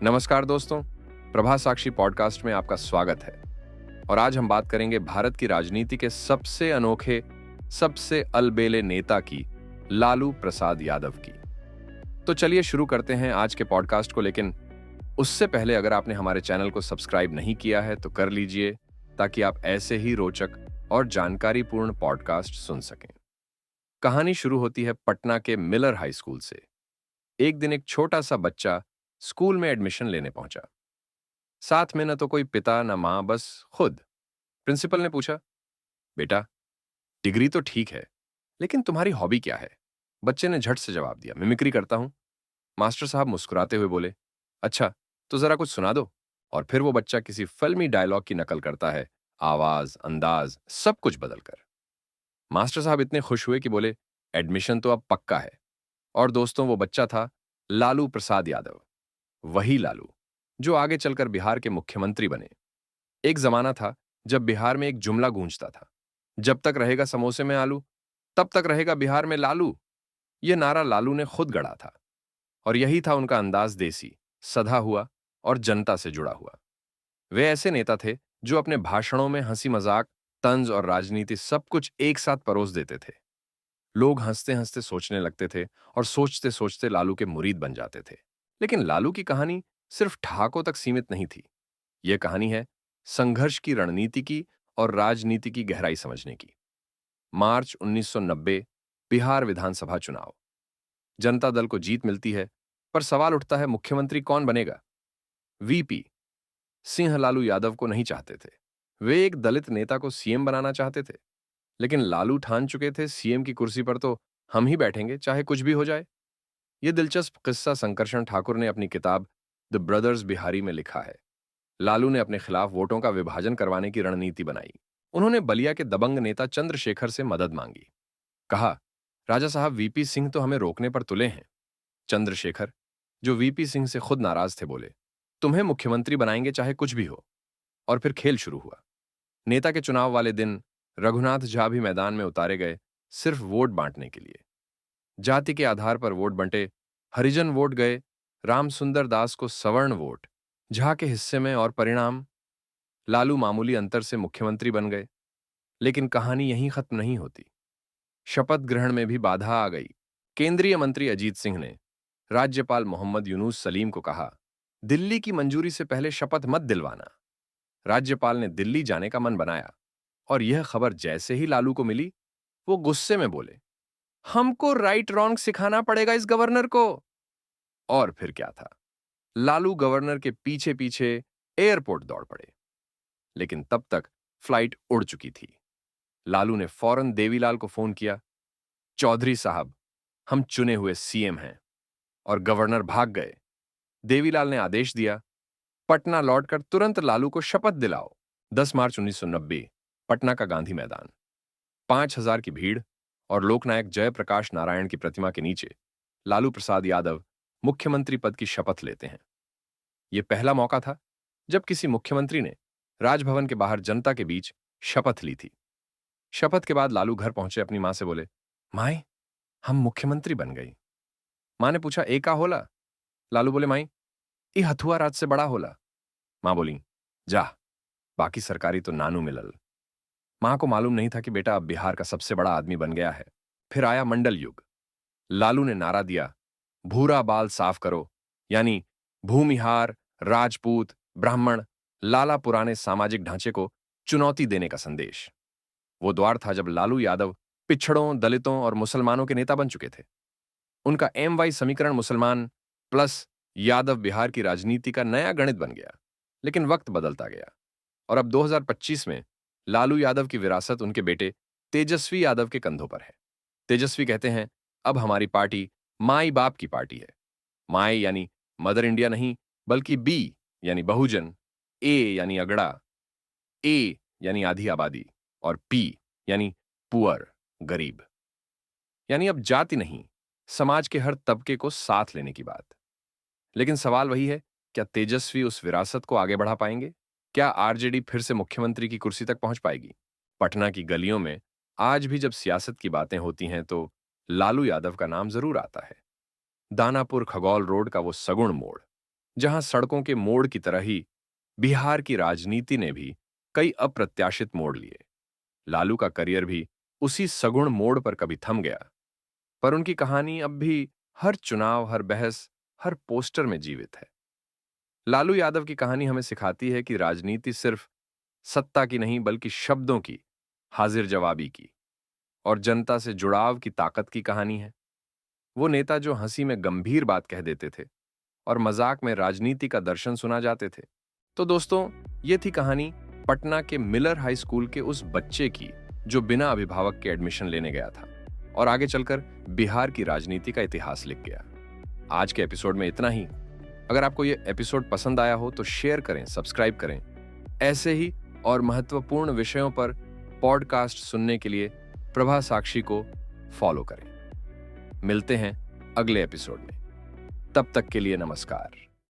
नमस्कार दोस्तों, प्रभा साक्षी पॉडकास्ट में आपका स्वागत है। और आज हम बात करेंगे भारत की राजनीति के सबसे अनोखे, सबसे अलबेले नेता की, लालू प्रसाद यादव की। तो चलिए शुरू करते हैं आज के पॉडकास्ट को, लेकिन उससे पहले अगर आपने हमारे चैनल को सब्सक्राइब नहीं किया है तो कर लीजिए, ताकि आप ऐसे ही रोचक और जानकारीपूर्ण पॉडकास्ट सुन सकें। कहानी शुरू होती है पटना के मिलर हाई स्कूल से। एक दिन एक छोटा सा बच्चा स्कूल में एडमिशन लेने पहुंचा। साथ में न तो कोई पिता न मां, बस खुद। प्रिंसिपल ने पूछा, बेटा, डिग्री तो ठीक है, लेकिन तुम्हारी हॉबी क्या है? बच्चे ने झट से जवाब दिया, मिमिक्री करता हूं। मास्टर साहब मुस्कुराते हुए बोले, अच्छा, तो जरा कुछ सुना दो। और फिर वो बच्चा किसी फिल्मी डायलॉग की नकल करता है, आवाज, अंदाज, सब कुछ बदलकर। मास्टर साहब इतने खुश हुए कि बोले, एडमिशन तो अब पक्का है। और दोस्तों, वो बच्चा था लालू प्रसाद यादव। वही लालू जो आगे चलकर बिहार के मुख्यमंत्री बने। एक जमाना था जब बिहार में एक जुमला गूंजता था, जब तक रहेगा समोसे में आलू, तब तक रहेगा बिहार में लालू। यह नारा लालू ने खुद गढ़ा था, और यही था उनका अंदाज, देसी, सधा हुआ और जनता से जुड़ा हुआ। वे ऐसे नेता थे जो अपने भाषणों में हंसी मजाक, तंज और राजनीति सब कुछ एक साथ परोस देते थे। लोग हंसते हंसते सोचने लगते थे, और सोचते सोचते लालू के मुरीद बन जाते थे। लेकिन लालू की कहानी सिर्फ ठहाकों तक सीमित नहीं थी। यह कहानी है संघर्ष की, रणनीति की और राजनीति की गहराई समझने की। मार्च 1990, बिहार विधानसभा चुनाव। जनता दल को जीत मिलती है, पर सवाल उठता है, मुख्यमंत्री कौन बनेगा? वीपी सिंह लालू यादव को नहीं चाहते थे। वे एक दलित नेता को सीएम बनाना चाहते थे। लेकिन लालू ठान चुके थे, सीएम की कुर्सी पर तो हम ही बैठेंगे, चाहे कुछ भी हो जाए। यह दिलचस्प किस्सा शंकरशरण ठाकुर ने अपनी किताब द ब्रदर्स बिहारी में लिखा है। लालू ने अपने खिलाफ वोटों का विभाजन करवाने की रणनीति बनाई। उन्होंने बलिया के दबंग नेता चंद्रशेखर से मदद मांगी। कहा, राजा साहब, वीपी सिंह तो हमें रोकने पर तुले हैं। चंद्रशेखर, जो वीपी सिंह से खुद नाराज थे, बोले, तुम्हें मुख्यमंत्री बनाएंगे चाहे कुछ भी हो। और फिर खेल शुरू हुआ। नेता के चुनाव वाले दिन रघुनाथ झा भी मैदान में उतारे गए, सिर्फ वोट बांटने के लिए। जाति के आधार पर वोट बंटे। हरिजन वोट गए, रामसुंदर दास को सवर्ण वोट झा के हिस्से में, और परिणाम, लालू मामूली अंतर से मुख्यमंत्री बन गए। लेकिन कहानी यहीं खत्म नहीं होती। शपथ ग्रहण में भी बाधा आ गई। केंद्रीय मंत्री अजीत सिंह ने राज्यपाल मोहम्मद यूनुस सलीम को कहा, दिल्ली की मंजूरी से पहले शपथ मत दिलवाना। राज्यपाल ने दिल्ली जाने का मन बनाया, और यह खबर जैसे ही लालू को मिली, वो गुस्से में बोले, हमको राइट रॉन्ग सिखाना पड़ेगा इस गवर्नर को। और फिर क्या था, लालू गवर्नर के पीछे पीछे एयरपोर्ट दौड़ पड़े। लेकिन तब तक फ्लाइट उड़ चुकी थी। लालू ने फौरन देवीलाल को फोन किया, चौधरी साहब, हम चुने हुए सीएम हैं। और गवर्नर भाग गए। देवीलाल ने आदेश दिया, पटना लौटकर तुरंत लालू को शपथ दिलाओ। 10 मार्च 1990, पटना का गांधी मैदान। 5,000 की भीड़ और लोकनायक जयप्रकाश नारायण की प्रतिमा के नीचे लालू प्रसाद यादव मुख्यमंत्री पद की शपथ लेते हैं। यह पहला मौका था जब किसी मुख्यमंत्री ने राजभवन के बाहर जनता के बीच शपथ ली थी। शपथ के बाद लालू घर पहुंचे, अपनी मां से बोले, माई, हम मुख्यमंत्री बन गई। मां ने पूछा, ए का होला? लालू बोले, माई, ई हथुआ राज से बड़ा होला। मां बोली, जा, बाकी सरकारी तो नानू मिलल। मां को मालूम नहीं था कि बेटा अब बिहार का सबसे बड़ा आदमी बन गया है। फिर आया मंडल युग। लालू ने नारा दिया, भूरा बाल साफ करो, यानी भूमिहार, राजपूत, ब्राह्मण, लाला पुराने सामाजिक ढांचे को चुनौती देने का संदेश। वो द्वार था जब लालू यादव पिछड़ों, दलितों और मुसलमानों के नेता बन चुके थे। उनका एम वाई समीकरण मुसलमान प्लस यादव बिहार की राजनीति का नया गणित बन गया। लेकिन वक्त बदलता गया, और अब 2025 में लालू यादव की विरासत उनके बेटे तेजस्वी यादव के कंधों पर है। तेजस्वी कहते हैं, अब हमारी पार्टी माई बाप की पार्टी है। माई यानी मदर इंडिया नहीं, बल्कि बी यानी बहुजन, ए यानी अगड़ा, ए यानी आधी आबादी, और पी यानी पुअर, गरीब। यानी अब जाति नहीं, समाज के हर तबके को साथ लेने की बात। लेकिन सवाल वही है, क्या तेजस्वी उस विरासत को आगे बढ़ा पाएंगे? क्या आरजेडी फिर से मुख्यमंत्री की कुर्सी तक पहुंच पाएगी? पटना की गलियों में आज भी जब सियासत की बातें होती हैं तो लालू यादव का नाम जरूर आता है। दानापुर खगौल रोड का वो सगुण मोड़, जहां सड़कों के मोड़ की तरह ही बिहार की राजनीति ने भी कई अप्रत्याशित मोड़ लिए। लालू का करियर भी उसी सगुण मोड़ पर कभी थम गया, पर उनकी कहानी अब भी हर चुनाव, हर बहस, हर पोस्टर में जीवित है। लालू यादव की कहानी हमें सिखाती है कि राजनीति सिर्फ सत्ता की नहीं बल्कि शब्दों की, हाजिर जवाबी की और जनता से जुड़ाव की ताकत की कहानी है। वो नेता जो हंसी में गंभीर बात कह देते थे और मजाक में राजनीति का दर्शन सुना जाते थे। तो दोस्तों, ये थी कहानी पटना के मिलर हाई स्कूल के उस बच्चे की जो बिना अभिभावक के एडमिशन लेने गया था और आगे चलकर बिहार की राजनीति का इतिहास लिख गया। आज के एपिसोड में इतना ही। अगर आपको ये एपिसोड पसंद आया हो तो शेयर करें, सब्सक्राइब करें। ऐसे ही और महत्वपूर्ण विषयों पर पॉडकास्ट सुनने के लिए प्रभा साक्षी को फॉलो करें। मिलते हैं अगले एपिसोड में। तब तक के लिए नमस्कार।